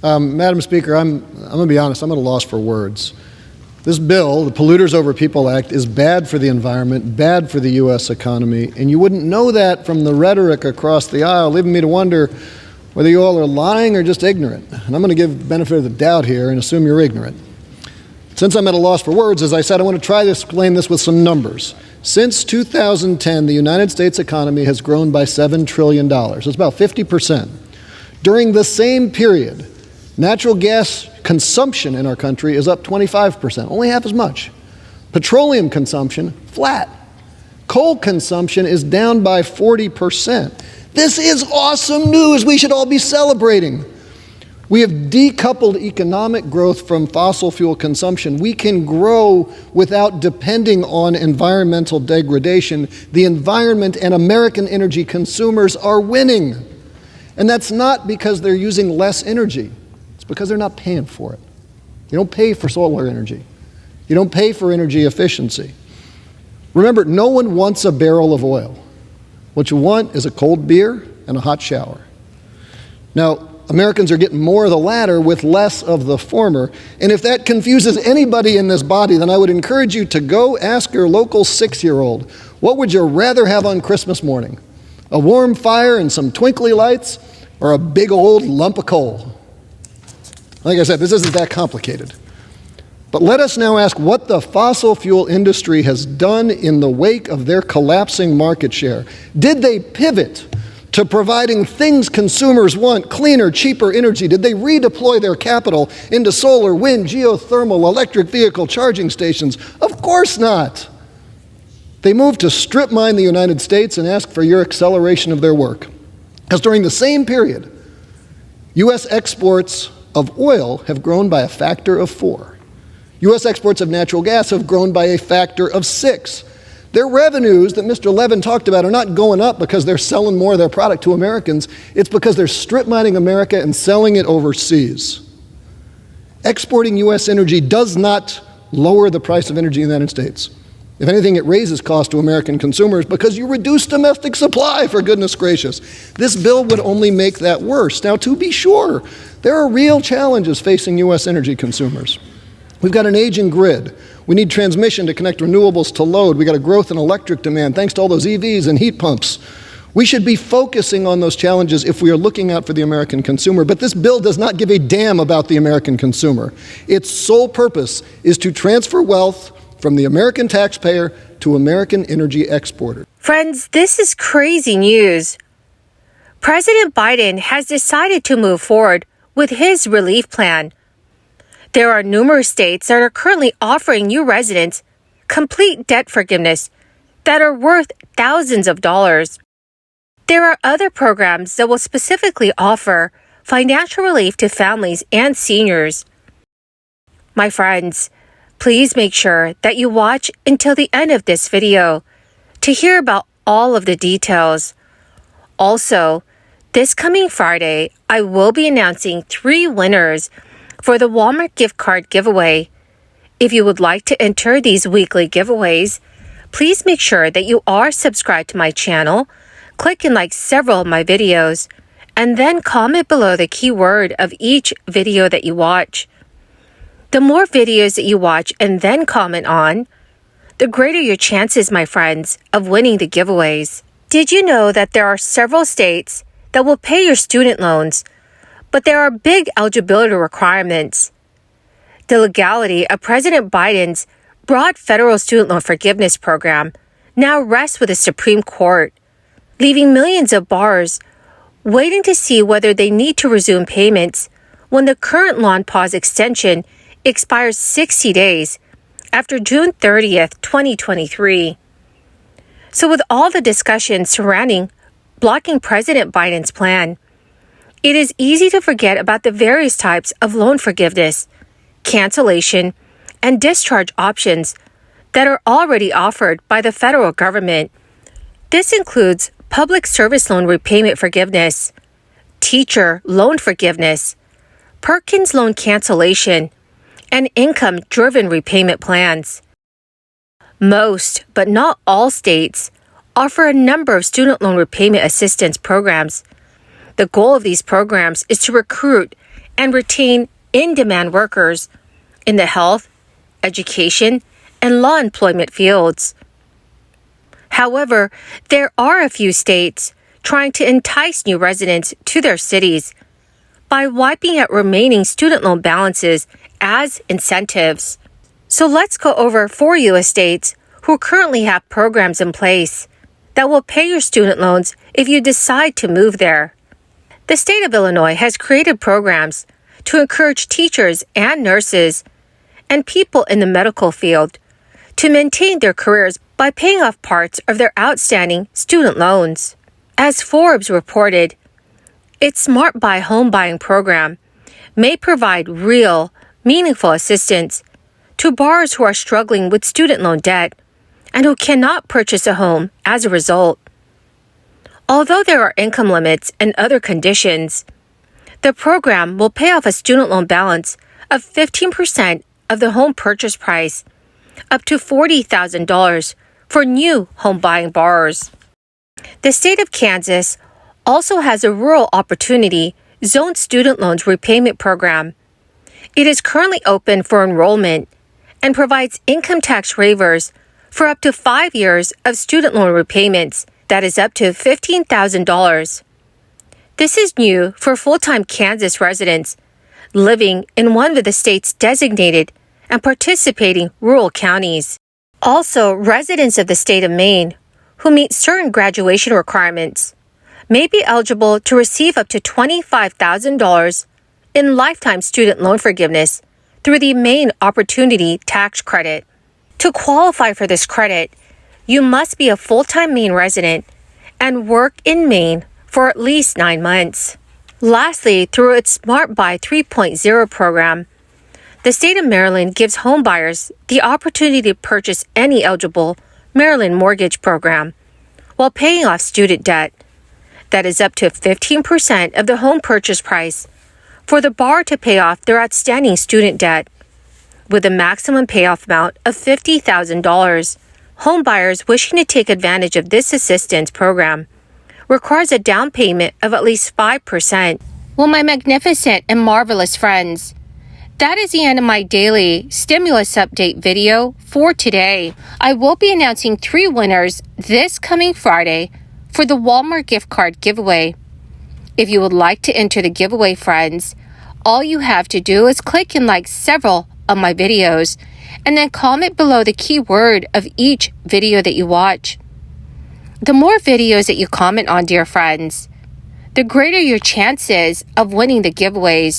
Madam Speaker, I'm going to be honest, I'm at a loss for words. This bill, the Polluters Over People Act, is bad for the environment, bad for the U.S. economy, and you wouldn't know that from the rhetoric across the aisle, leaving me to wonder whether you all are lying or just ignorant. And I'm going to give the benefit of the doubt here and assume you're ignorant. Since I'm at a loss for words, as I said, I want to try to explain this with some numbers. Since 2010, the United States economy has grown by $7 trillion. It's about 50%. During the same period, natural gas consumption in our country is up 25%, only half as much. Petroleum consumption, flat. Coal consumption is down by 40%. This is awesome news we should all be celebrating. We have decoupled economic growth from fossil fuel consumption. We can grow without depending on environmental degradation. The environment and American energy consumers are winning. And that's not because they're using less energy. It's because they're not paying for it. You don't pay for solar energy. You don't pay for energy efficiency. Remember, no one wants a barrel of oil. What you want is a cold beer and a hot shower. Now, Americans are getting more of the latter with less of the former. And if that confuses anybody in this body, then I would encourage you to go ask your local 6-year-old, what would you rather have on Christmas morning? A warm fire and some twinkly lights, or a big old lump of coal? Like I said, this isn't that complicated. But let us now ask what the fossil fuel industry has done in the wake of their collapsing market share. Did they pivot to providing things consumers want, cleaner, cheaper energy? Did they redeploy their capital into solar, wind, geothermal, electric vehicle charging stations? Of course not. They moved to strip mine the United States and ask for your acceleration of their work. Because during the same period, U.S. exports of oil have grown by a factor of 4. U.S. exports of natural gas have grown by a factor of 6. Their revenues that Mr. Levin talked about are not going up because they're selling more of their product to Americans. It's because they're strip mining America and selling it overseas. Exporting U.S. energy does not lower the price of energy in the United States. If anything, it raises costs to American consumers because you reduce domestic supply, for goodness gracious. This bill would only make that worse. Now, to be sure, there are real challenges facing U.S. energy consumers. We've got an aging grid. We need transmission to connect renewables to load. We got a growth in electric demand thanks to all those EVs and heat pumps. We should be focusing on those challenges if we are looking out for the American consumer. But this bill does not give a damn about the American consumer. Its sole purpose is to transfer wealth from the American taxpayer to American energy exporters. Friends, this is crazy news. President Biden has decided to move forward with his relief plan. There are numerous states that are currently offering new residents complete debt forgiveness that are worth thousands of dollars. There are other programs that will specifically offer financial relief to families and seniors. My friends, please make sure that you watch until the end of this video to hear about all of the details. Also, this coming Friday, I will be announcing 3 winners for the Walmart gift card giveaway. If you would like to enter these weekly giveaways, please make sure that you are subscribed to my channel, click and like several of my videos, and then comment below the keyword of each video that you watch. The more videos that you watch and then comment on, the greater your chances, my friends, of winning the giveaways. Did you know that there are several states that will pay your student loans, but there are big eligibility requirements? The legality of President Biden's broad federal student loan forgiveness program now rests with the Supreme Court, leaving millions of borrowers waiting to see whether they need to resume payments when the current loan pause extension expires 60 days after June 30th, 2023. So with all the discussion surrounding blocking President Biden's plan, it is easy to forget about the various types of loan forgiveness, cancellation, and discharge options that are already offered by the federal government. This includes public service loan repayment forgiveness, teacher loan forgiveness, Perkins loan cancellation, and income-driven repayment plans. Most, but not all states, offer a number of student loan repayment assistance programs. The goal of these programs is to recruit and retain in-demand workers in the health, education, and law employment fields. However, there are a few states trying to entice new residents to their cities by wiping out remaining student loan balances as incentives. So let's go over 4 U.S. states who currently have programs in place that will pay your student loans if you decide to move there. The state of Illinois has created programs to encourage teachers and nurses and people in the medical field to maintain their careers by paying off parts of their outstanding student loans. As Forbes reported, its Smart Buy home buying program may provide real, meaningful assistance to borrowers who are struggling with student loan debt and who cannot purchase a home as a result. Although there are income limits and other conditions, the program will pay off a student loan balance of 15% of the home purchase price, up to $40,000 for new home buying borrowers. The state of Kansas also has a Rural Opportunity Zone student loans repayment program. It is currently open for enrollment and provides income tax waivers for up to 5 years of student loan repayments that is up to $15,000. This is new for full-time Kansas residents living in one of the state's designated and participating rural counties. Also, residents of the state of Maine who meet certain graduation requirements may be eligible to receive up to $25,000 in lifetime student loan forgiveness through the Maine Opportunity Tax Credit. To qualify for this credit, you must be a full-time Maine resident and work in Maine for at least 9 months. Lastly, through its Smart Buy 3.0 program, the state of Maryland gives home buyers the opportunity to purchase any eligible Maryland mortgage program while paying off student debt that is up to 15% of the home purchase price for the borrower to pay off their outstanding student debt, with a maximum payoff amount of $50,000. Home buyers wishing to take advantage of this assistance program requires a down payment of at least 5%. Well, my magnificent and marvelous friends, that is the end of my daily stimulus update video for today. I will be announcing 3 winners this coming Friday for the Walmart gift card giveaway. If you would like to enter the giveaway, friends, all you have to do is click and like several of my videos and then comment below the keyword of each video that you watch. The more videos that you comment on, dear friends, the greater your chances of winning the giveaways.